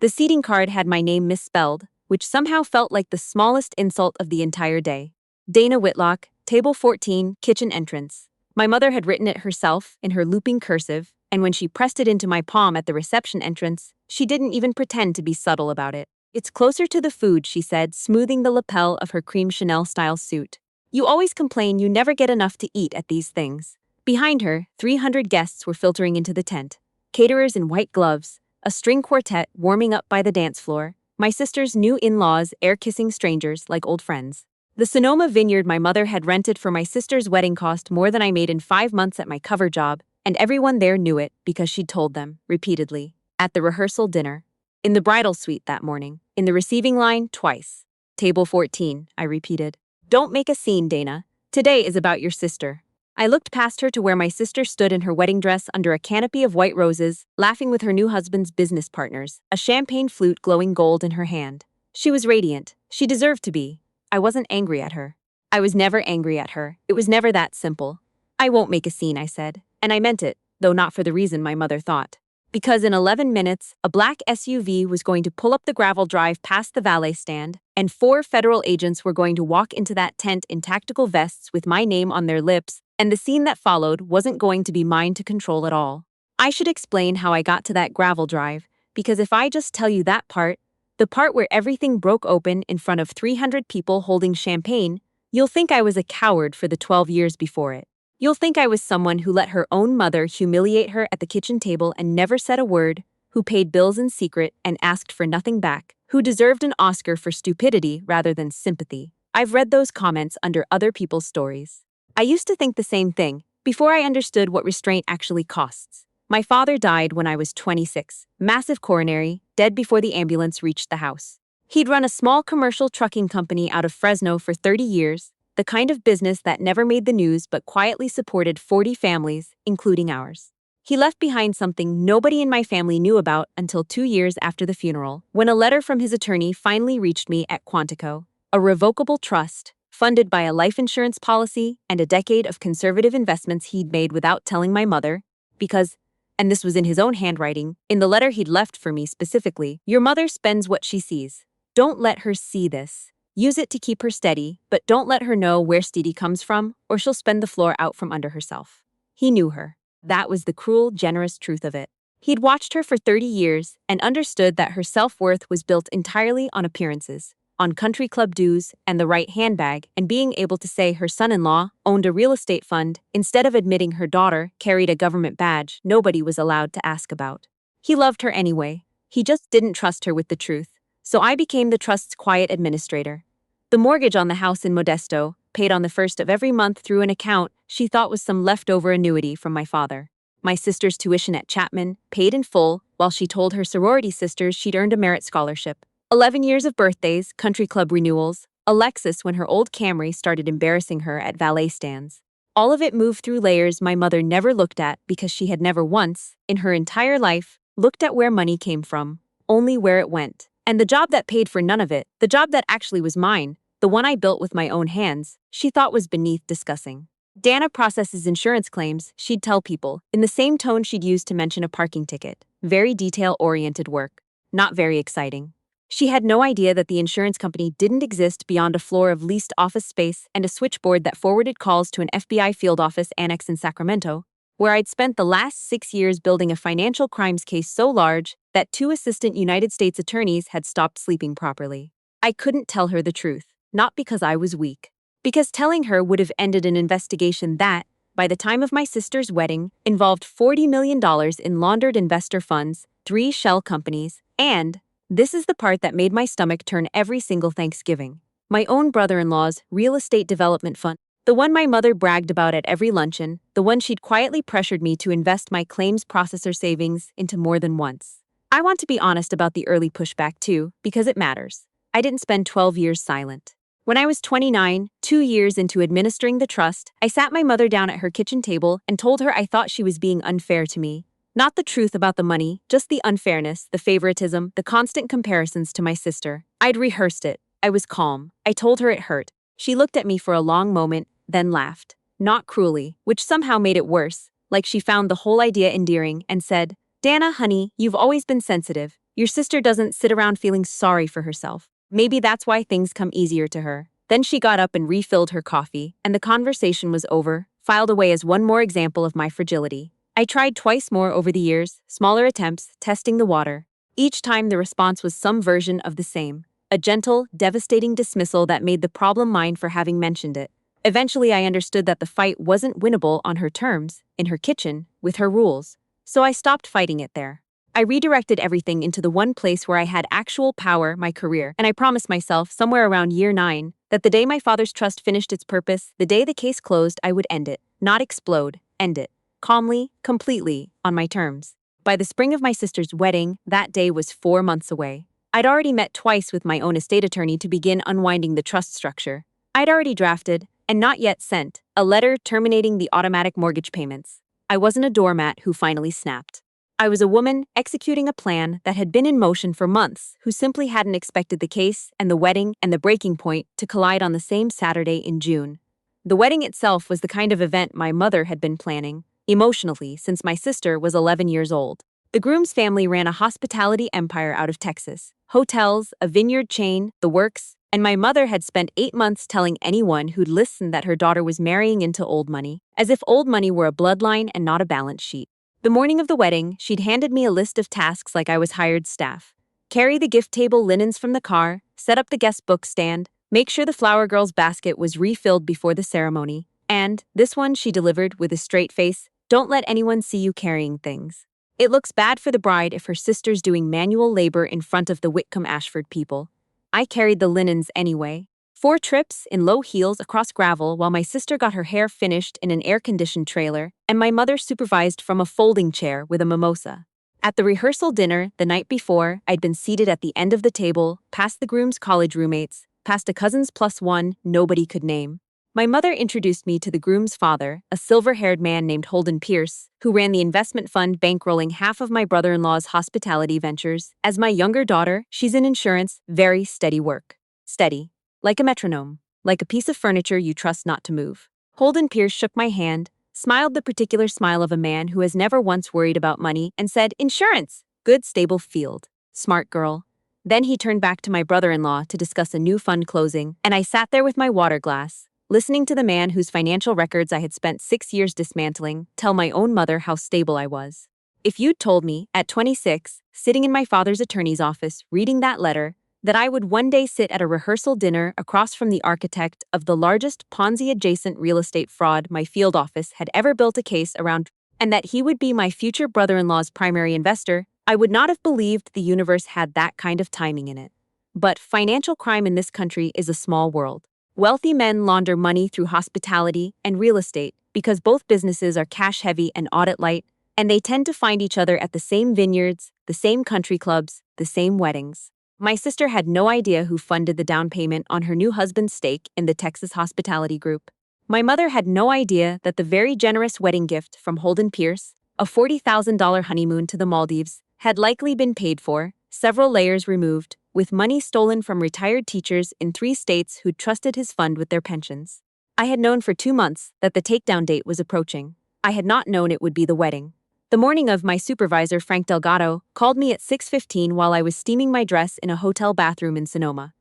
The seating card had my name misspelled, which somehow felt like the smallest insult of the entire day. Dana Whitlock, table 14, kitchen entrance. My mother had written it herself in her looping cursive, and when she pressed it into my palm at the reception entrance, she didn't even pretend to be subtle about it. "It's closer to the food," she said, smoothing the lapel of her cream Chanel-style suit. "You always complain you never get enough to eat at these things." Behind her, 300 guests were filtering into the tent. Caterers in white gloves, a string quartet warming up by the dance floor, my sister's new in-laws air-kissing strangers like old friends. The Sonoma vineyard my mother had rented for my sister's wedding cost more than I made in 5 months at my cover job, and everyone there knew it because she'd told them, repeatedly. At the rehearsal dinner. In the bridal suite that morning. In the receiving line, twice. "Table 14, I repeated. "Don't make a scene, Dana. Today is about your sister." I looked past her to where my sister stood in her wedding dress under a canopy of white roses, laughing with her new husband's business partners, a champagne flute glowing gold in her hand. She was radiant. She deserved to be. I wasn't angry at her. I was never angry at her. It was never that simple. "I won't make a scene," I said. And I meant it, though not for the reason my mother thought. Because in 11 minutes, a black SUV was going to pull up the gravel drive past the valet stand, and 4 federal agents were going to walk into that tent in tactical vests with my name on their lips, and the scene that followed wasn't going to be mine to control at all. I should explain how I got to that gravel drive, because if I just tell you that part, the part where everything broke open in front of 300 people holding champagne, you'll think I was a coward for the 12 years before it. You'll think I was someone who let her own mother humiliate her at the kitchen table and never said a word, who paid bills in secret and asked for nothing back, who deserved an Oscar for stupidity rather than sympathy. I've read those comments under other people's stories. I used to think the same thing, before I understood what restraint actually costs. My father died when I was 26, massive coronary, dead before the ambulance reached the house. He'd run a small commercial trucking company out of Fresno for 30 years, the kind of business that never made the news but quietly supported 40 families, including ours. He left behind something nobody in my family knew about until 2 years after the funeral, when a letter from his attorney finally reached me at Quantico, a revocable trust, funded by a life insurance policy and a decade of conservative investments he'd made without telling my mother, because, and this was in his own handwriting, in the letter he'd left for me specifically, "Your mother spends what she sees. Don't let her see this. Use it to keep her steady, but don't let her know where steady comes from, or she'll spend the floor out from under herself." He knew her. That was the cruel, generous truth of it. He'd watched her for 30 years and understood that her self-worth was built entirely on appearances, on country club dues and the right handbag, and being able to say her son-in-law owned a real estate fund instead of admitting her daughter carried a government badge nobody was allowed to ask about. He loved her anyway. He just didn't trust her with the truth. So I became the trust's quiet administrator. The mortgage on the house in Modesto, paid on the first of every month through an account she thought was some leftover annuity from my father. My sister's tuition at Chapman, paid in full, while she told her sorority sisters she'd earned a merit scholarship. 11 years of birthdays, country club renewals, a Lexus when her old Camry started embarrassing her at valet stands. All of it moved through layers my mother never looked at because she had never once, in her entire life, looked at where money came from, only where it went. And the job that paid for none of it, the job that actually was mine, the one I built with my own hands, she thought was beneath discussing. "Dana processes insurance claims," she'd tell people, in the same tone she'd use to mention a parking ticket. Very detail-oriented work. Not very exciting. She had no idea that the insurance company didn't exist beyond a floor of leased office space and a switchboard that forwarded calls to an FBI field office annex in Sacramento, where I'd spent the last 6 years building a financial crimes case so large that 2 assistant United States attorneys had stopped sleeping properly. I couldn't tell her the truth, not because I was weak. Because telling her would have ended an investigation that, by the time of my sister's wedding, involved $40 million in laundered investor funds, 3 shell companies, and, this is the part that made my stomach turn every single Thanksgiving, my own brother-in-law's real estate development fund. The one my mother bragged about at every luncheon, the one she'd quietly pressured me to invest my claims processor savings into more than once. I want to be honest about the early pushback too, because it matters. I didn't spend 12 years silent. When I was 29, 2 years into administering the trust, I sat my mother down at her kitchen table and told her I thought she was being unfair to me. Not the truth about the money, just the unfairness, the favoritism, the constant comparisons to my sister. I'd rehearsed it. I was calm. I told her it hurt. She looked at me for a long moment, then laughed. Not cruelly, which somehow made it worse, like she found the whole idea endearing, and said, "Dana, honey, you've always been sensitive. Your sister doesn't sit around feeling sorry for herself. Maybe that's why things come easier to her. Then she got up and refilled her coffee, and the conversation was over, filed away as one more example of my fragility. I tried twice more over the years, smaller attempts, testing the water. Each time the response was some version of the same, a gentle, devastating dismissal that made the problem mine for having mentioned it. Eventually, I understood that the fight wasn't winnable on her terms, in her kitchen, with her rules. So I stopped fighting it there. I redirected everything into the one place where I had actual power, my career, and I promised myself, somewhere around year 9, that the day my father's trust finished its purpose, the day the case closed, I would end it. Not explode, end it. Calmly, completely, on my terms. By the spring of my sister's wedding, that day was 4 months away. I'd already met twice with my own estate attorney to begin unwinding the trust structure. I'd already drafted, and not yet sent, a letter terminating the automatic mortgage payments. I wasn't a doormat who finally snapped. I was a woman executing a plan that had been in motion for months who simply hadn't expected the case and the wedding and the breaking point to collide on the same Saturday in June. The wedding itself was the kind of event my mother had been planning, emotionally, since my sister was 11 years old. The Groom's family ran a hospitality empire out of Texas. Hotels, a vineyard chain, the works, and my mother had spent 8 months telling anyone who'd listened that her daughter was marrying into old money, as if old money were a bloodline and not a balance sheet. The morning of the wedding, she'd handed me a list of tasks like I was hired staff. Carry the gift table linens from the car, set up the guest book stand, make sure the flower girl's basket was refilled before the ceremony, and, this one she delivered with a straight face, don't let anyone see you carrying things. It looks bad for the bride if her sister's doing manual labor in front of the Whitcomb Ashford people. I carried the linens anyway. 4 trips in low heels across gravel while my sister got her hair finished in an air-conditioned trailer, and my mother supervised from a folding chair with a mimosa. At the rehearsal dinner the night before, I'd been seated at the end of the table, past the groom's college roommates, past a cousin's +1 nobody could name. My mother introduced me to the groom's father, a silver-haired man named Holden Pierce, who ran the investment fund bankrolling half of my brother-in-law's hospitality ventures. As my younger daughter, she's in insurance, very steady work. Steady. Like a metronome. Like a piece of furniture you trust not to move. Holden Pierce shook my hand, smiled the particular smile of a man who has never once worried about money, and said, "Insurance! Good stable field. Smart girl." Then he turned back to my brother-in-law to discuss a new fund closing, and I sat there with my water glass, listening to the man whose financial records I had spent 6 years dismantling, tell my own mother how stable I was. If you'd told me, at 26, sitting in my father's attorney's office, reading that letter, that I would one day sit at a rehearsal dinner across from the architect of the largest Ponzi-adjacent real estate fraud my field office had ever built a case around, and that he would be my future brother-in-law's primary investor, I would not have believed the universe had that kind of timing in it. But financial crime in this country is a small world. Wealthy men launder money through hospitality and real estate because both businesses are cash-heavy and audit-light, and they tend to find each other at the same vineyards, the same country clubs, the same weddings. My sister had no idea who funded the down payment on her new husband's stake in the Texas Hospitality Group. My mother had no idea that the very generous wedding gift from Holden Pierce, a $40,000 honeymoon to the Maldives, had likely been paid for, several layers removed, with money stolen from retired teachers in 3 states who'd trusted his fund with their pensions. I had known for 2 months that the takedown date was approaching. I had not known it would be the wedding. The morning of, my supervisor, Frank Delgado, called me at 6:15 while I was steaming my dress in a hotel bathroom in Sonoma.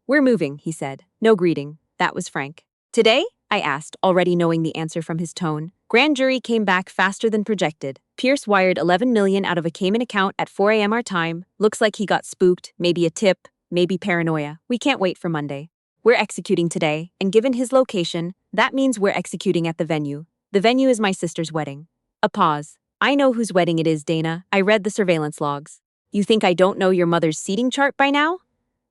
"We're moving," he said. No greeting. That was Frank. "Today?" I asked, already knowing the answer from his tone. Grand jury came back faster than projected. Pierce wired $11 million out of a Cayman account at 4 a.m. our time. Looks like he got spooked, maybe a tip, maybe paranoia. We can't wait for Monday. We're executing today, and given his location, that means we're executing at the venue. The venue is my sister's wedding. A pause. "I know whose wedding it is, Dana. I read the surveillance logs." "You think I don't know your mother's seating chart by now?"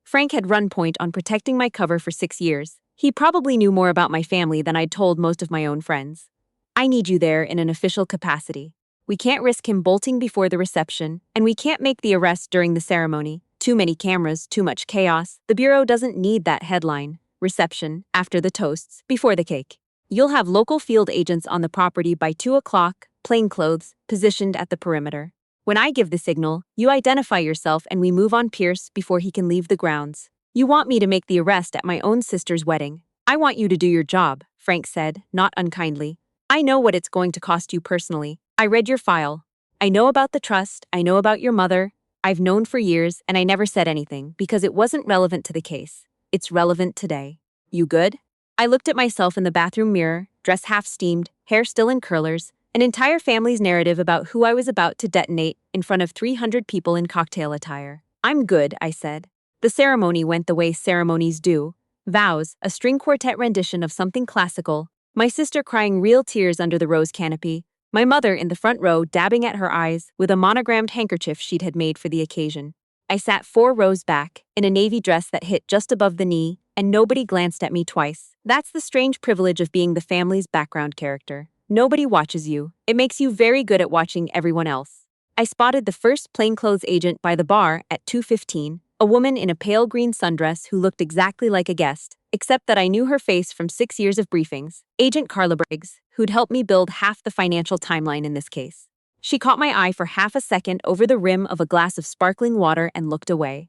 Frank had run point on protecting my cover for 6 years. He probably knew more about my family than I'd told most of my own friends. "I need you there in an official capacity. We can't risk him bolting before the reception, and we can't make the arrest during the ceremony. Too many cameras, too much chaos. The Bureau doesn't need that headline. Reception, after the toasts, before the cake. You'll have local field agents on the property by 2 o'clock, plainclothes, positioned at the perimeter. When I give the signal, you identify yourself and we move on Pierce before he can leave the grounds. You want me to make the arrest at my own sister's wedding. I want you to do your job," Frank said, not unkindly. "I know what it's going to cost you personally. I read your file. I know about the trust, I know about your mother. I've known for years and I never said anything because it wasn't relevant to the case. It's relevant today. You good? I looked at myself in the bathroom mirror, dress half steamed, hair still in curlers, an entire family's narrative about who I was about to detonate in front of 300 people in cocktail attire. I'm good, I said. The ceremony went the way ceremonies do. Vows, a string quartet rendition of something classical, my sister crying real tears under the rose canopy, my mother in the front row dabbing at her eyes with a monogrammed handkerchief she'd had made for the occasion. I sat 4 rows back, in a navy dress that hit just above the knee, and nobody glanced at me twice. That's the strange privilege of being the family's background character. Nobody watches you. It makes you very good at watching everyone else. I spotted the first plainclothes agent by the bar at 2:15, a woman in a pale green sundress who looked exactly like a guest, except that I knew her face from 6 years of briefings, Agent Carla Briggs, who'd helped me build half the financial timeline in this case. She caught my eye for half a second over the rim of a glass of sparkling water and looked away.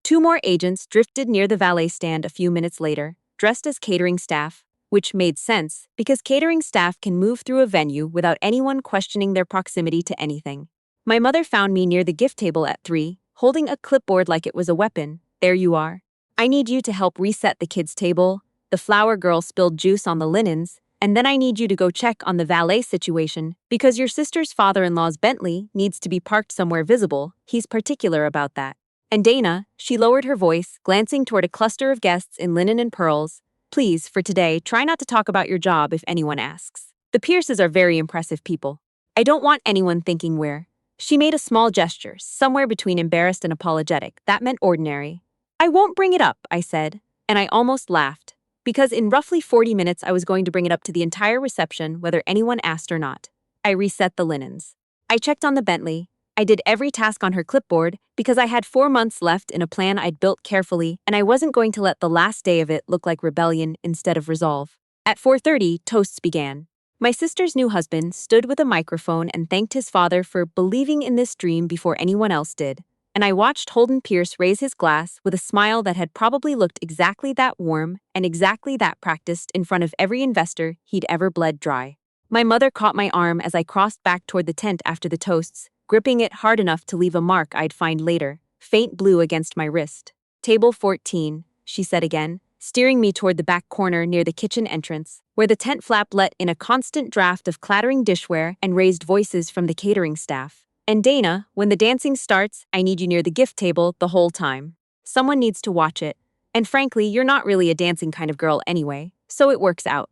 2 more agents drifted near the valet stand a few minutes later, dressed as catering staff, which made sense because catering staff can move through a venue without anyone questioning their proximity to anything. My mother found me near the gift table at 3, holding a clipboard like it was a weapon. There you are. I need you to help reset the kids' table. The flower girl spilled juice on the linens, and then I need you to go check on the valet situation because your sister's father-in-law's Bentley needs to be parked somewhere visible. He's particular about that. And Dana, she lowered her voice, glancing toward a cluster of guests in linen and pearls. Please, for today, try not to talk about your job if anyone asks. The Pierces are very impressive people. I don't want anyone thinking we're. She made a small gesture, somewhere between embarrassed and apologetic. That meant ordinary. I won't bring it up, I said, and I almost laughed, because in roughly 40 minutes I was going to bring it up to the entire reception whether anyone asked or not. I reset the linens. I checked on the Bentley. I did every task on her clipboard because I had 4 months left in a plan I'd built carefully and I wasn't going to let the last day of it look like rebellion instead of resolve. At 4:30, toasts began. My sister's new husband stood with a microphone and thanked his father for believing in this dream before anyone else did. And I watched Holden Pierce raise his glass with a smile that had probably looked exactly that warm and exactly that practiced in front of every investor he'd ever bled dry. My mother caught my arm as I crossed back toward the tent after the toasts, gripping it hard enough to leave a mark I'd find later, faint blue against my wrist. Table 14, she said again, steering me toward the back corner near the kitchen entrance, where the tent flap let in a constant draft of clattering dishware and raised voices from the catering staff. And Dana, when the dancing starts, I need you near the gift table the whole time. Someone needs to watch it. And frankly, you're not really a dancing kind of girl anyway, so it works out.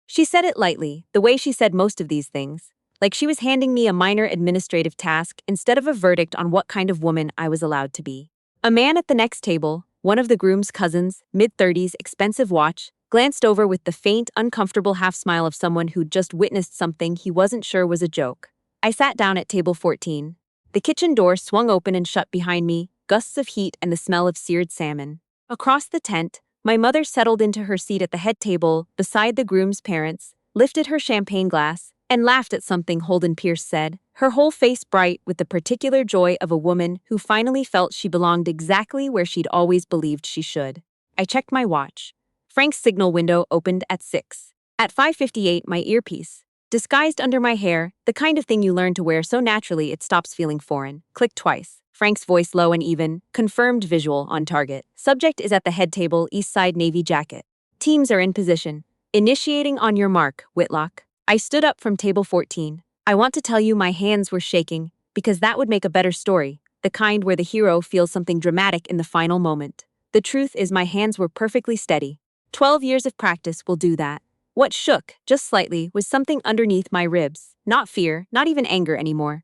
She said it lightly, the way she said most of these things, like she was handing me a minor administrative task instead of a verdict on what kind of woman I was allowed to be. A man at the next table, one of the groom's cousins, mid-30s, expensive watch, glanced over with the faint, uncomfortable half-smile of someone who'd just witnessed something he wasn't sure was a joke. I sat down at table 14. The kitchen door swung open and shut behind me, gusts of heat and the smell of seared salmon. Across the tent, my mother settled into her seat at the head table beside the groom's parents, lifted her champagne glass, and laughed at something Holden Pierce said, her whole face bright with the particular joy of a woman who finally felt she belonged exactly where she'd always believed she should. I checked my watch. Frank's signal window opened at 6. At 5:58, my earpiece, disguised under my hair, the kind of thing you learn to wear so naturally it stops feeling foreign, clicked twice. Frank's voice low and even, confirmed visual on target. Subject is at the head table, East Side Navy jacket. Teams are in position. Initiating on your mark, Whitlock. I stood up from table 14. I want to tell you my hands were shaking, because that would make a better story, the kind where the hero feels something dramatic in the final moment. The truth is my hands were perfectly steady. 12 years of practice will do that. What shook, just slightly, was something underneath my ribs. Not fear, not even anger anymore,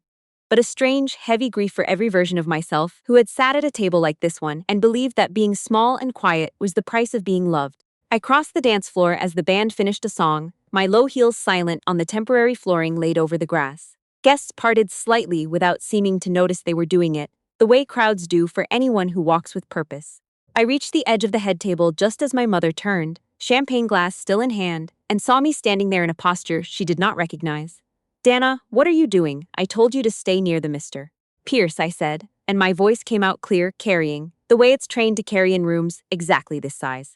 but a strange, heavy grief for every version of myself who had sat at a table like this one and believed that being small and quiet was the price of being loved. I crossed the dance floor as the band finished a song, my low heels silent on the temporary flooring laid over the grass. Guests parted slightly without seeming to notice they were doing it, the way crowds do for anyone who walks with purpose. I reached the edge of the head table just as my mother turned, champagne glass still in hand, and saw me standing there in a posture she did not recognize. Dana, what are you doing? I told you to stay near the Mr. Pierce, I said, and my voice came out clear, carrying, the way it's trained to carry in rooms exactly this size.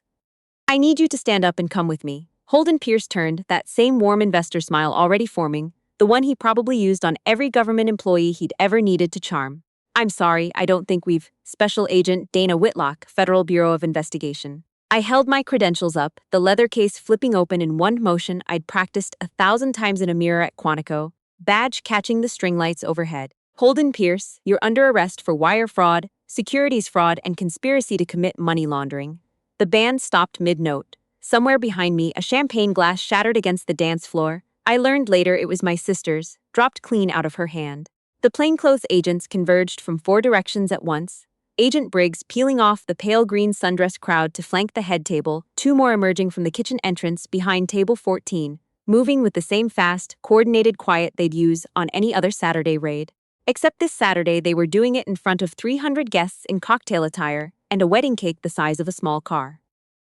I need you to stand up and come with me. Holden Pierce turned, that same warm investor smile already forming, the one he probably used on every government employee he'd ever needed to charm. I'm sorry, I don't think we've. Special Agent Dana Whitlock, Federal Bureau of Investigation. I held my credentials up, the leather case flipping open in one motion I'd practiced 1,000 times in a mirror at Quantico, badge catching the string lights overhead. Holden Pierce, you're under arrest for wire fraud, securities fraud, and conspiracy to commit money laundering. The band stopped mid-note. Somewhere behind me, a champagne glass shattered against the dance floor. I learned later it was my sister's, dropped clean out of her hand. The plainclothes agents converged from 4 directions at once. Agent Briggs peeling off the pale green sundress crowd to flank the head table, 2 more emerging from the kitchen entrance behind table 14, moving with the same fast, coordinated quiet they'd use on any other Saturday raid. Except this Saturday they were doing it in front of 300 guests in cocktail attire and a wedding cake the size of a small car.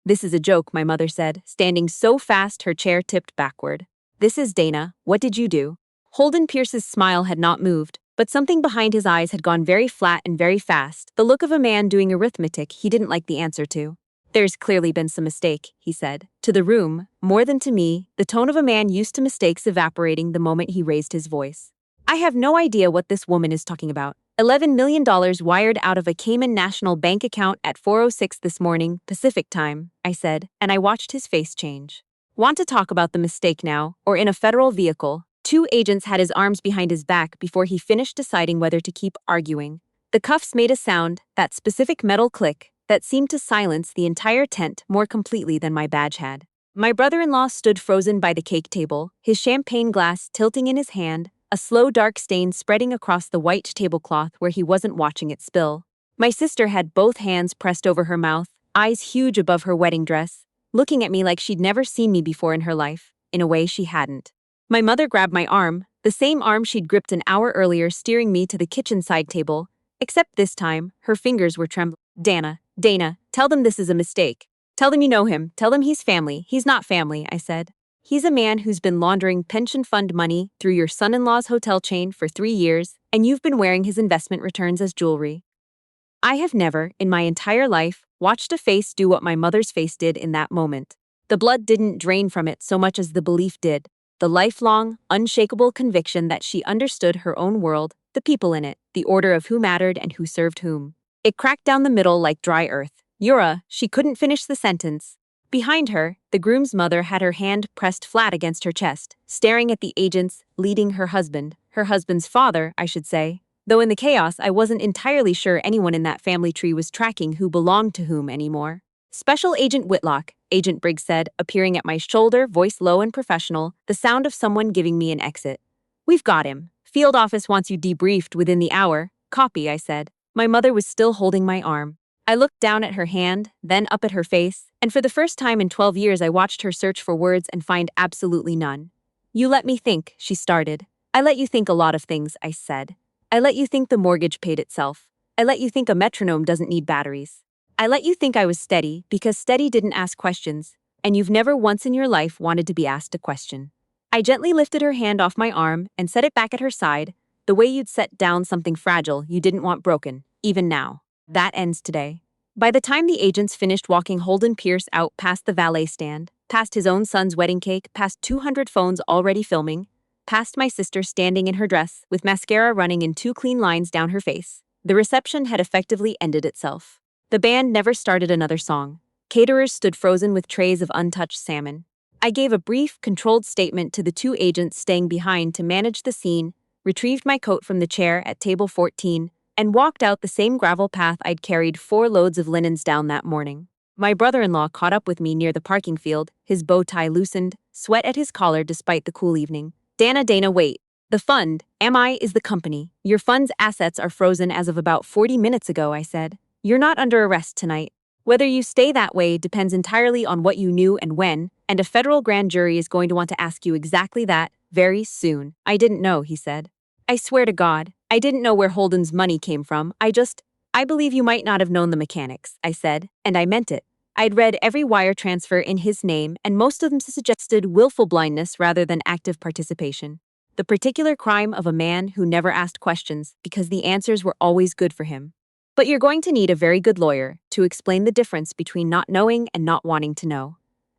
This is a joke, my mother said, standing so fast her chair tipped backward. This is Dana, what did you do? Holden Pierce's smile had not moved, but something behind his eyes had gone very flat and very fast, the look of a man doing arithmetic he didn't like the answer to. There's clearly been some mistake, he said. To the room, more than to me, the tone of a man used to mistakes evaporating the moment he raised his voice. I have no idea what this woman is talking about. $11 million wired out of a Cayman National Bank account at 4:06 this morning, Pacific time, I said, and I watched his face change. Want to talk about the mistake now, or in a federal vehicle? 2 agents had his arms behind his back before he finished deciding whether to keep arguing. The cuffs made a sound, that specific metal click, that seemed to silence the entire tent more completely than my badge had. My brother-in-law stood frozen by the cake table, his champagne glass tilting in his hand, a slow dark stain spreading across the white tablecloth where he wasn't watching it spill. My sister had both hands pressed over her mouth, eyes huge above her wedding dress, looking at me like she'd never seen me before in her life, in a way she hadn't. My mother grabbed my arm, the same arm she'd gripped an hour earlier steering me to the kitchen side table, except this time, her fingers were trembling. Dana, tell them this is a mistake. Tell them you know him, tell them he's family. He's not family, I said. He's a man who's been laundering pension fund money through your son-in-law's hotel chain for 3 years, and you've been wearing his investment returns as jewelry. I have never, in my entire life, watched a face do what my mother's face did in that moment. The blood didn't drain from it so much as the belief did. The lifelong, unshakable conviction that she understood her own world, the people in it, the order of who mattered and who served whom. It cracked down the middle like dry earth. She couldn't finish the sentence. Behind her, the groom's mother had her hand pressed flat against her chest, staring at the agents, leading her husband's father, I should say. Though in the chaos, I wasn't entirely sure anyone in that family tree was tracking who belonged to whom anymore. Special Agent Whitlock, Agent Briggs said, appearing at my shoulder, voice low and professional, the sound of someone giving me an exit. We've got him. Field office wants you debriefed within the hour. Copy, I said. My mother was still holding my arm. I looked down at her hand, then up at her face, and for the first time in 12 years I watched her search for words and find absolutely none. You let me think, she started. I let you think a lot of things, I said. I let you think the mortgage paid itself. I let you think a metronome doesn't need batteries. I let you think I was steady because steady didn't ask questions, and you've never once in your life wanted to be asked a question. I gently lifted her hand off my arm and set it back at her side, the way you'd set down something fragile you didn't want broken, even now. That ends today. By the time the agents finished walking Holden Pierce out past the valet stand, past his own son's wedding cake, past 200 phones already filming, past my sister standing in her dress with mascara running in 2 clean lines down her face, the reception had effectively ended itself. The band never started another song. Caterers stood frozen with trays of untouched salmon. I gave a brief, controlled statement to the 2 agents staying behind to manage the scene, retrieved my coat from the chair at table 14, and walked out the same gravel path I'd carried 4 loads of linens down that morning. My brother-in-law caught up with me near the parking field, his bow tie loosened, sweat at his collar despite the cool evening. Dana, wait. The fund, is the company. Your fund's assets are frozen as of about 40 minutes ago, I said. You're not under arrest tonight. Whether you stay that way depends entirely on what you knew and when, and a federal grand jury is going to want to ask you exactly that very soon. I didn't know, he said. I swear to God, I didn't know where Holden's money came from. I believe you might not have known the mechanics, I said, and I meant it. I'd read every wire transfer in his name, and most of them suggested willful blindness rather than active participation. The particular crime of a man who never asked questions because the answers were always good for him. But you're going to need a very good lawyer to explain the difference between not knowing and not wanting to know.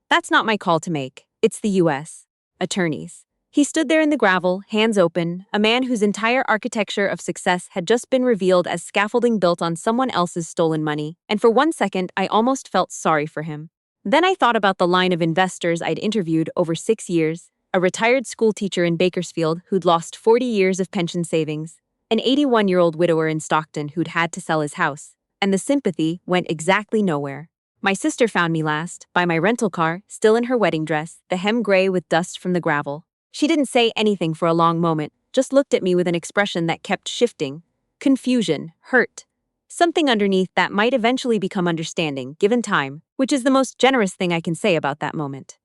That's not my call to make. It's the U.S. attorneys. He stood there in the gravel, hands open, a man whose entire architecture of success had just been revealed as scaffolding built on someone else's stolen money, and for 1 second I almost felt sorry for him. Then I thought about the line of investors I'd interviewed over 6 years, a retired schoolteacher in Bakersfield who'd lost 40 years of pension savings, an 81-year-old widower in Stockton who'd had to sell his house, and the sympathy went exactly nowhere. My sister found me last, by my rental car, still in her wedding dress, the hem gray with dust from the gravel. She didn't say anything for a long moment, just looked at me with an expression that kept shifting. Confusion, hurt. Something underneath that might eventually become understanding, given time, which is the most generous thing I can say about that moment.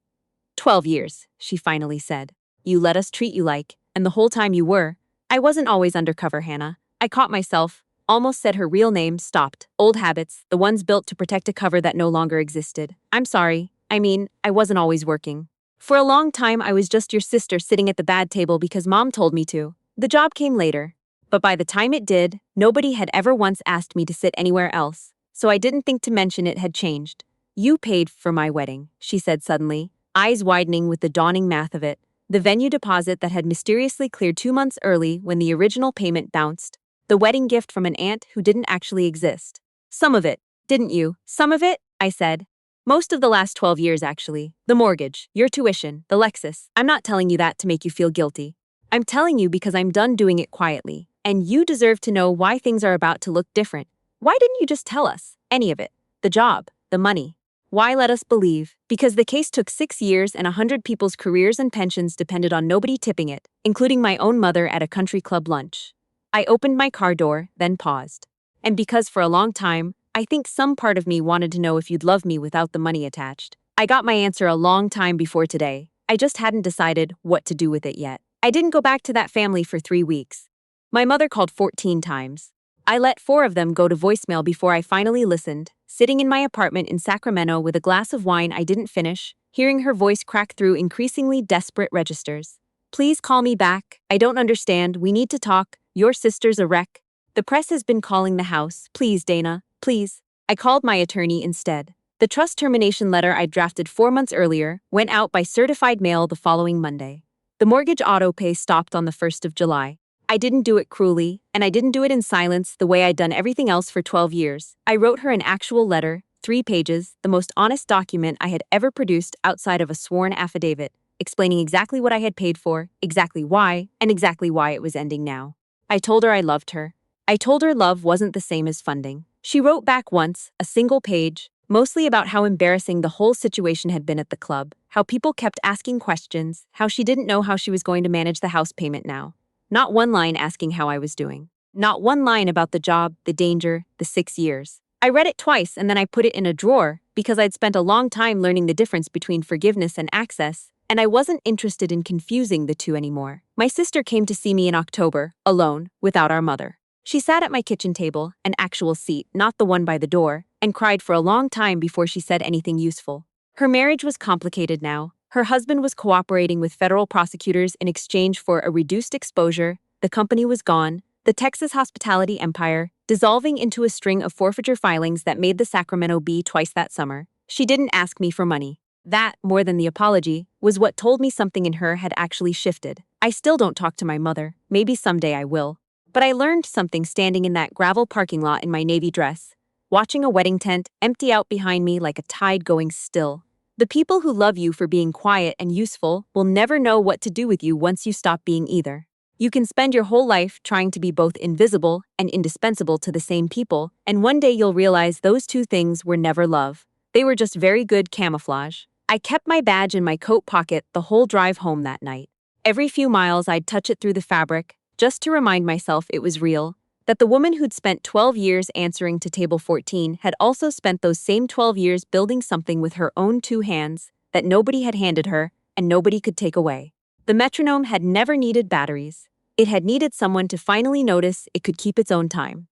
12 years, she finally said. You let us treat you like, and the whole time you were. I wasn't always undercover, Hannah. I caught myself, almost said her real name, stopped. Old habits, the ones built to protect a cover that no longer existed. I'm sorry. I wasn't always working. For a long time, I was just your sister sitting at the bad table because Mom told me to. The job came later. But by the time it did, nobody had ever once asked me to sit anywhere else, so I didn't think to mention it had changed. You paid for my wedding, she said suddenly, eyes widening with the dawning math of it. The venue deposit that had mysteriously cleared 2 months early when the original payment bounced. The wedding gift from an aunt who didn't actually exist. Some of it, didn't you? Some of it? I said. Most of the last 12 years, actually. The mortgage, your tuition, the Lexus. I'm not telling you that to make you feel guilty. I'm telling you because I'm done doing it quietly, and you deserve to know why things are about to look different. Why didn't you just tell us? Any of it. The job, the money. Why let us believe? Because the case took 6 years and 100 people's careers and pensions depended on nobody tipping it, including my own mother at a country club lunch. I opened my car door, then paused. And because for a long time, I think some part of me wanted to know if you'd love me without the money attached. I got my answer a long time before today. I just hadn't decided what to do with it yet. I didn't go back to that family for 3 weeks. My mother called 14 times. I let 4 of them go to voicemail before I finally listened, sitting in my apartment in Sacramento with a glass of wine I didn't finish, hearing her voice crack through increasingly desperate registers. Please call me back. I don't understand. We need to talk. Your sister's a wreck. The press has been calling the house. Please, Dana. Please. I called my attorney instead. The trust termination letter I'd drafted 4 months earlier went out by certified mail the following Monday. The mortgage auto pay stopped on the 1st of July. I didn't do it cruelly, and I didn't do it in silence the way I'd done everything else for 12 years. I wrote her an actual letter, 3 pages, the most honest document I had ever produced outside of a sworn affidavit, explaining exactly what I had paid for, exactly why, and exactly why it was ending now. I told her I loved her. I told her love wasn't the same as funding. She wrote back once, a single page, mostly about how embarrassing the whole situation had been at the club, how people kept asking questions, how she didn't know how she was going to manage the house payment now. Not one line asking how I was doing. Not one line about the job, the danger, the 6 years. I read it twice and then I put it in a drawer because I'd spent a long time learning the difference between forgiveness and access, and I wasn't interested in confusing the two anymore. My sister came to see me in October, alone, without our mother. She sat at my kitchen table, an actual seat, not the one by the door, and cried for a long time before she said anything useful. Her marriage was complicated now. Her husband was cooperating with federal prosecutors in exchange for a reduced exposure, the company was gone, the Texas hospitality empire, dissolving into a string of forfeiture filings that made the Sacramento Bee twice that summer. She didn't ask me for money. That, more than the apology, was what told me something in her had actually shifted. I still don't talk to my mother. Maybe someday I will. But I learned something standing in that gravel parking lot in my navy dress, watching a wedding tent empty out behind me like a tide going still. The people who love you for being quiet and useful will never know what to do with you once you stop being either. You can spend your whole life trying to be both invisible and indispensable to the same people, and one day you'll realize those two things were never love. They were just very good camouflage. I kept my badge in my coat pocket the whole drive home that night. Every few miles I'd touch it through the fabric, just to remind myself it was real, that the woman who'd spent 12 years answering to table 14 had also spent those same 12 years building something with her own 2 hands that nobody had handed her and nobody could take away. The metronome had never needed batteries. It had needed someone to finally notice it could keep its own time.